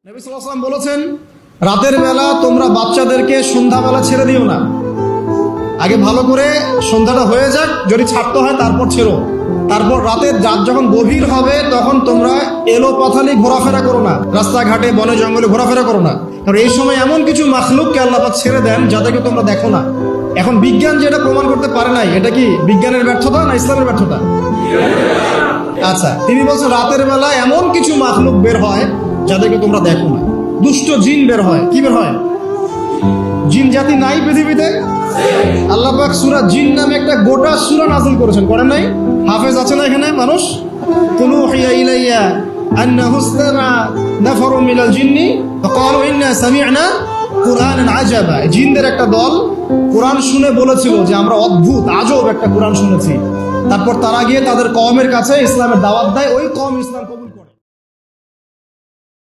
নবী সাল্লাল্লাহু আলাইহি ওয়াসাল্লাম বলেছেন, রাতের বেলা তোমরা বাচ্চাদেরকে সন্ধ্যাবেলা ছেড়ে দিও না। আগে ভালো করে সন্ধ্যাটা হয়ে যাক, যদি ছাড়তে হয় তারপর ছেড়ো। তারপর রাতের রাত যখন গভীর হবে তখন তোমরা এলো পাথালি ঘোরাফেরা করো না, রাস্তাঘাটে বনে জঙ্গলে ঘোরাফেরা করো না। কারণ এই সময় এমন কিছু মাখলুককে আল্লাহ পাক ছেড়ে দেন যাদেরকে তোমরা দেখো না। এখন বিজ্ঞান যেটা প্রমাণ করতে পারে নাই, এটা কি বিজ্ঞানের ব্যর্থতা না ইসলামের ব্যর্থতা? আচ্ছা, তিনি বলছেন রাতের বেলা এমন কিছু মাখলুক বের হয় যাদেরকে তোমরা দেখো না। দুষ্ট জিন বের হয়। কি বের হয়? জিন জাতি নাই পৃথিবীতে? আল্লাহ পাক সূরা জিন নামে একটা গোটা সূরা নাযিল করেছেন, করেন নাই? হাফেজ আছে না এখানে মানুষ? তুলুহিয়া ইলাইয়া আন্নাহু ইসতামা নাফারুম মিনাল জিন্নি ফাকালু ইন্না সামি'না কুরআনান আজাবা। জিনদের একটা দল কোরআন শুনে বলেছিল যে আমরা অদ্ভুত আজব একটা কোরআন শুনেছি। তারপর তারা গিয়ে তাদের কওমের কাছে ইসলামের দাওয়াত দেয়, ওই কওম ইসলাম কবুল করে।